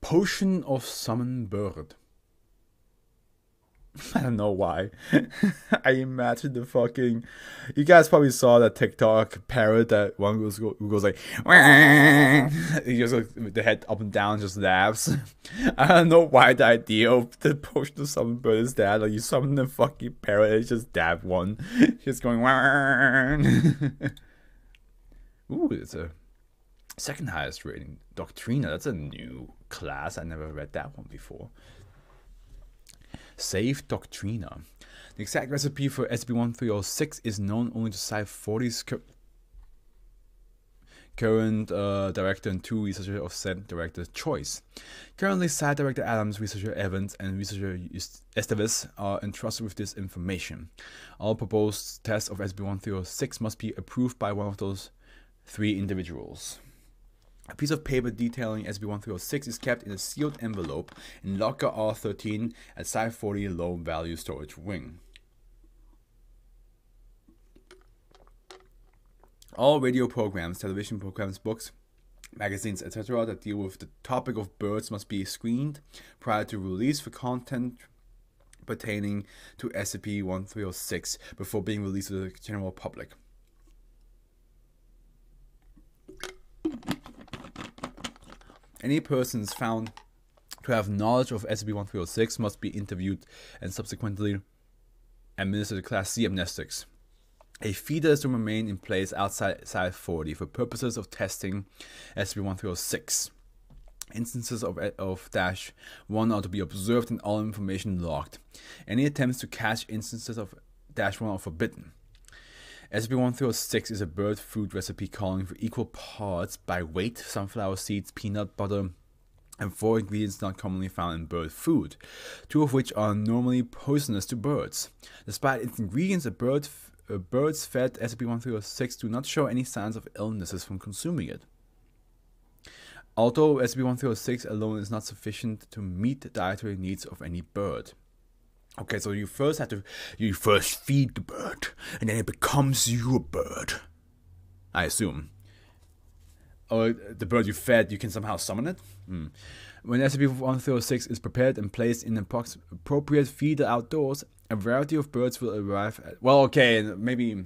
Potion of Summon Bird. I don't know why. I imagine the fucking... You guys probably saw that TikTok parrot that one who goes like... He just goes with the head up and down, just laughs. I don't know why the idea of the potion of summon bird is that. Like, you summon the fucking parrot and it's just that one. Just going... Ooh, it's a second highest rating. Doctrina, that's a new class. I never read that one before. Save Doctrina. The exact recipe for SCP-1306 is known only to Sci-40's current director and 2 researchers of said director's choice. Currently, Site Director Adams, Researcher Evans, and Researcher Estevez are entrusted with this information. All proposed tests of SCP-1306 must be approved by one of those 3 individuals. A piece of paper detailing SCP-1306 is kept in a sealed envelope in Locker R13 at Sci-40 Low Value Storage Wing. All radio programs, television programs, books, magazines, etc. that deal with the topic of birds must be screened prior to release for content pertaining to SCP-1306 before being released to the general public. Any persons found to have knowledge of SCP-1306 must be interviewed and subsequently administered Class C amnestics. A feeder is to remain in place outside Site-40 for purposes of testing SCP-1306. Instances of -1 are to be observed and all information logged. Any attempts to catch instances of -1 are forbidden. SCP-1306 is a bird food recipe calling for equal parts by weight sunflower seeds, peanut butter, and 4 ingredients not commonly found in bird food, 2 of which are normally poisonous to birds. Despite its ingredients, birds fed SCP-1306 do not show any signs of illnesses from consuming it. Although SCP-1306 alone is not sufficient to meet the dietary needs of any bird. Okay, so you first feed the bird, and then it becomes your bird. I assume. Or the bird you fed, you can somehow summon it? When SCP-1306 is prepared and placed in an appropriate feeder outdoors, a variety of birds will arrive at... Well, okay, maybe...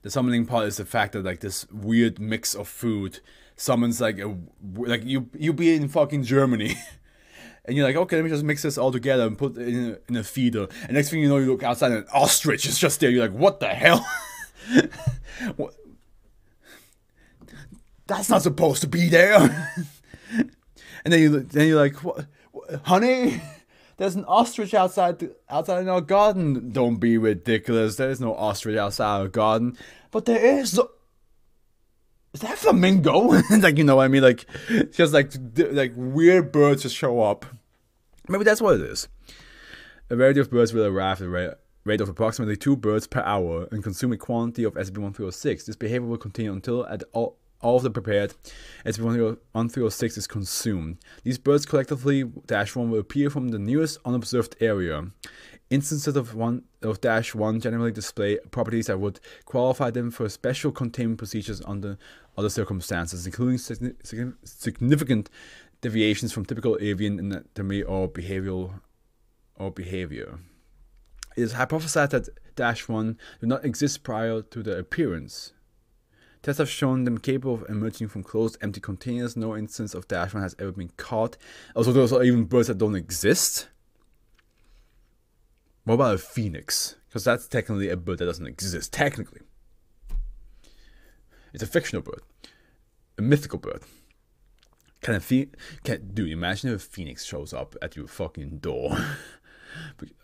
The summoning part is the fact that, like, this weird mix of food summons, like, you be in fucking Germany... And you're like, okay, let me just mix this all together and put it in a feeder. And next thing you know, you look outside and an ostrich is just there. You're like, what the hell? What? That's not supposed to be there. And then you're like, what? Honey, there's an ostrich outside in our garden. Don't be ridiculous. There is no ostrich outside our garden. But there is. Is that a flamingo? Like, you know what I mean? Like, just like weird birds just show up. Maybe that's what it is. A variety of birds will arrive at a rate of approximately 2 birds per hour and consume a quantity of SCP-1306. This behavior will continue until all of the prepared SCP-1306 is consumed. These birds collectively -1 will appear from the nearest unobserved area. Instances of -1 generally display properties that would qualify them for special containment procedures under other circumstances, including significant deviations from typical avian anatomy or behavior. It is hypothesized that -1 do not exist prior to their appearance. Tests have shown them capable of emerging from closed, empty containers. No instance of -1 has ever been caught. Also, those are even birds that don't exist. What about a phoenix? Because that's technically a bird that doesn't exist. Technically. It's a fictional bird. A mythical bird. Dude, imagine if a phoenix shows up at your fucking door.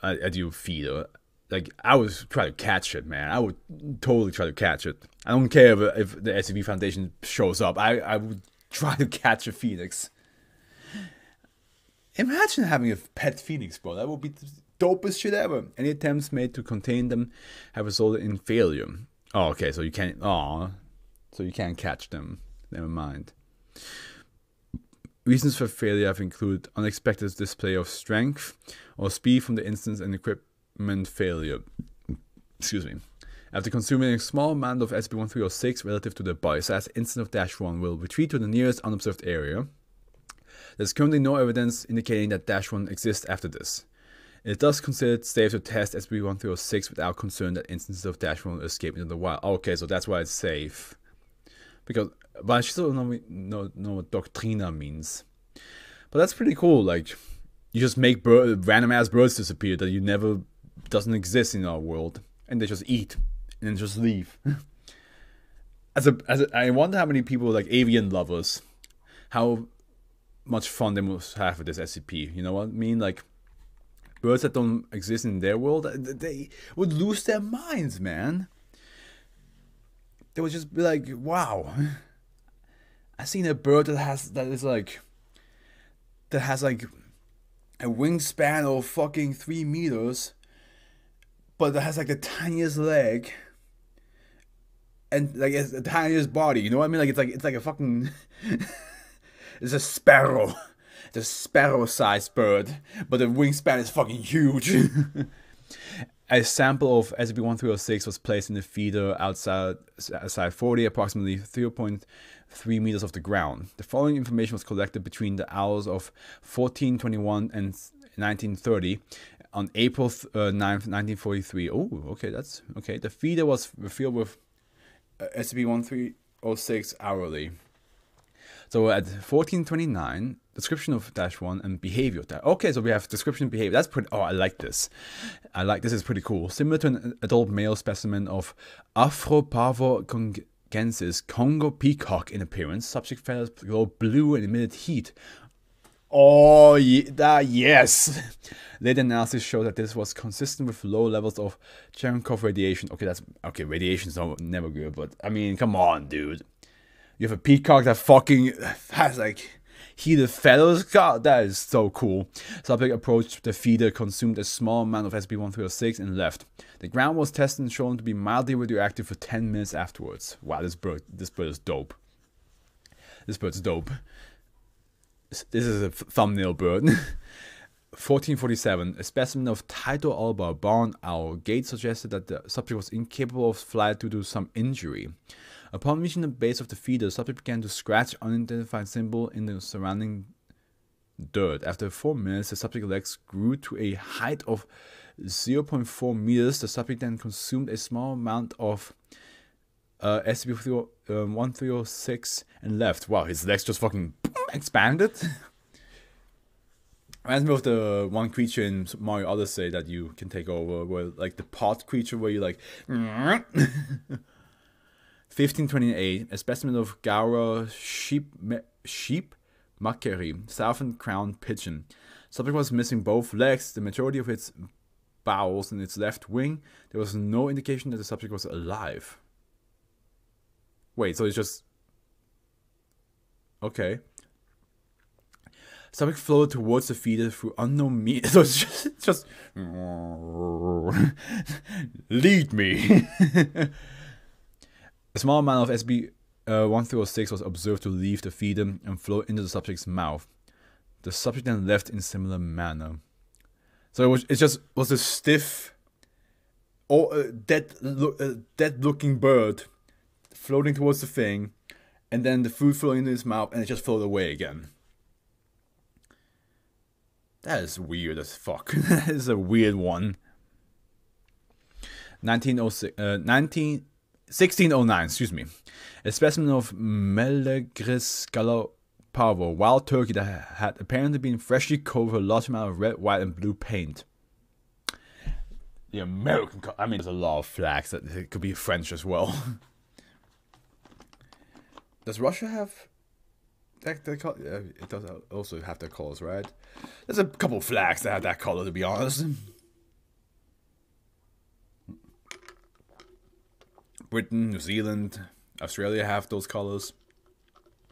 At your feeder. Like, I would try to catch it, man. I would totally try to catch it. I don't care if the SCP Foundation shows up. I would try to catch a phoenix. Imagine having a pet phoenix, bro. That would be the dopest shit ever. Any attempts made to contain them have resulted in failure. Oh, okay, so you can't... so you can't catch them. Never mind. Reasons for failure have included unexpected display of strength or speed from the instance and equipment failure. Excuse me. After consuming a small amount of SCP-1306 relative to the body size, instance of -1 will retreat to the nearest unobserved area. There's currently no evidence indicating that -1 exists after this. It does consider it safe to test SCP-1306 without concern that instances of -1 will escape into the wild. Okay, so that's why it's safe. But I still don't know what Doctrina means. But that's pretty cool. Like, you just make random ass birds disappear that you never doesn't exist in our world, and they just eat and then just leave. I wonder how many people, like avian lovers, how much fun they must have with this SCP. You know what I mean? Like, birds that don't exist in their world, they would lose their minds, man. They would just be like, wow, I seen a bird that has like a wingspan of fucking 3 meters, but that has like the tiniest leg and like it's the tiniest body. You know what I mean? Like it's like a fucking it's a sparrow. It's a sparrow-sized bird, but the wingspan is fucking huge. A sample of SCP-1306 was placed in the feeder outside Site 40, approximately 0.3 meters off the ground. The following information was collected between the hours of 1421 and 1930 on April 9th, 1943. Oh, okay, that's okay. The feeder was filled with SCP-1306 hourly. So at 1429, description of -1 and behavior of that. Okay, so we have description and behavior. That's pretty. Oh, I like this. This is pretty cool. Similar to an adult male specimen of Afro congensis, Congo peacock in appearance. Subject feathers glow blue and emitted heat. Oh, yes. Later analysis showed that this was consistent with low levels of Cherenkov radiation. Okay, radiation is never good, but I mean, come on, dude. You have a peacock that fucking has like heated feathers. God, that is so cool. Subject approached the feeder, consumed a small amount of SCP-1306 and left. The ground was tested and shown to be mildly radioactive for 10 minutes afterwards. Wow, this bird is dope. This bird's dope. This is a thumbnail bird. 1447, a specimen of Tyto alba barn owl. Gates suggested that the subject was incapable of flight due to some injury. Upon reaching the base of the feeder, the subject began to scratch unidentified symbol in the surrounding dirt. After 4 minutes, the subject's legs grew to a height of 0.4 meters. The subject then consumed a small amount of SCP-1306 and left. Wow, his legs just fucking expanded. Reminds me of the one creature in Mario Odyssey that you can take over, where like the pot creature where you like 1528, a specimen of Gaura sheep makeri, southern crowned pigeon. Subject was missing both legs, the majority of its bowels, and its left wing. There was no indication that the subject was alive. Wait, so it's just okay. Subject floated towards the feeder through unknown means. So it's just lead me. A small amount of SCP-1306 was observed to leave the feeder and flow into the subject's mouth. The subject then left in similar manner. So it was a stiff, dead-looking bird floating towards the thing, and then the food flowing into his mouth, and it just floated away again. That is weird as fuck. That is a weird one. 1609, excuse me. A specimen of Melegris gallopavo, wild turkey that had apparently been freshly coated with a large amount of red, white, and blue paint. The American, I mean, there's a lot of flags that it could be French as well. Does Russia have that color? It does also have their colors, right? There's a couple flags that have that color, to be honest. Britain, New Zealand, Australia have those colors.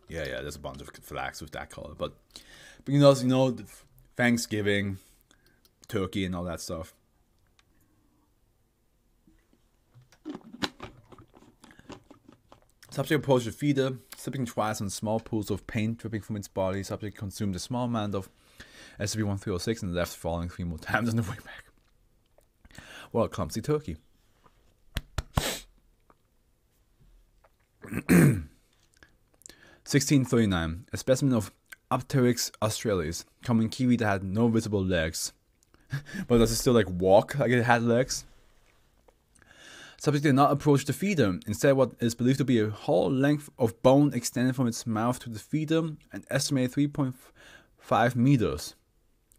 Yeah, there's a bunch of flags with that color. But you know, Thanksgiving, turkey, and all that stuff. Subject approached the feeder, slipping twice on small pools of paint dripping from its body. Subject consumed a small amount of SCP-1306 and left, falling 3 more times on the way back. Well, clumsy turkey. 1639. A specimen of Apteryx australis, common kiwi that had no visible legs. But does it still like walk like it had legs? Subject did not approach the feeder. Instead, what is believed to be a whole length of bone extended from its mouth to the feeder, an estimated 3.5 meters.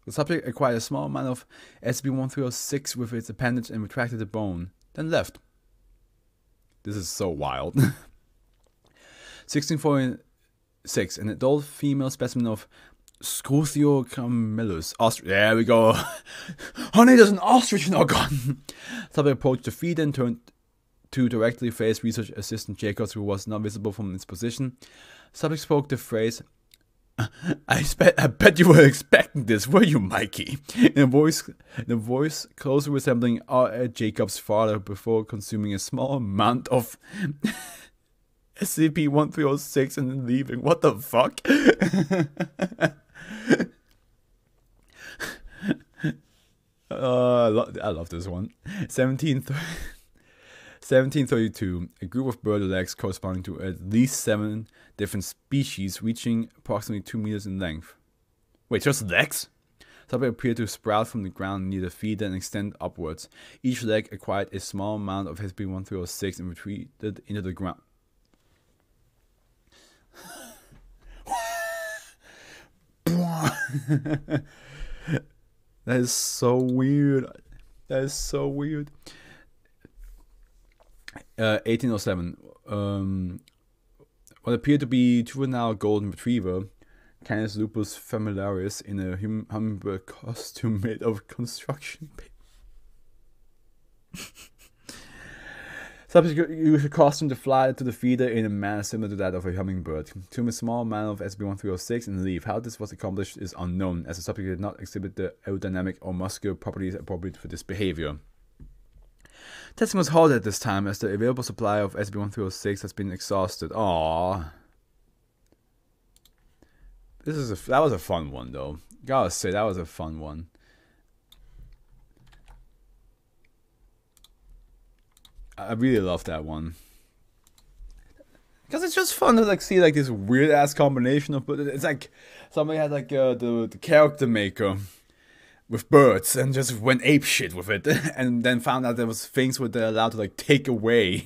The subject acquired a small amount of SCP-1306 with its appendage and retracted the bone, then left. This is so wild. 1646, an adult female specimen of Scuthiocamelus. There we go. Honey, there's an ostrich in our garden. Subject approached the feeder and turned to directly face research assistant Jacobs, who was not visible from its position. Subject spoke the phrase, I bet you were expecting this, were you, Mikey? In a voice closely resembling R. Jacobs' father, before consuming a small amount of SCP-1306 and then leaving. What the fuck? I love this one. 1732, a group of bird legs corresponding to at least 7 different species, reaching approximately 2 meters in length. Wait, just legs? Subject appeared to sprout from the ground near the feeder and extend upwards. Each leg acquired a small amount of SCP-1306 and retreated into the ground. That is so weird. That is so weird. 1807. What appeared to be juvenile golden retriever, Canis lupus familiaris, in a hummingbird costume made of construction paper. Subject used a costume to fly to the feeder in a manner similar to that of a hummingbird. Consume a small amount of SCP-1306 and leave. How this was accomplished is unknown, as the subject did not exhibit the aerodynamic or muscular properties appropriate for this behavior. Testing was halted at this time, as the available supply of SCP-1306 has been exhausted. Aww. That was a fun one, though. Gotta say, that was a fun one. I really love that one. Because it's just fun to like see like this weird ass combination of, but it's like somebody had like the character maker with birds and just went ape shit with it, and then found out there was things where they're allowed to like take away.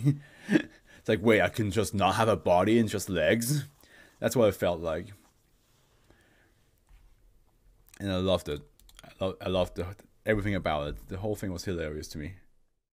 It's like, wait, I can just not have a body and just legs. That's what it felt like, and I loved it. I loved everything about it. The whole thing was hilarious to me.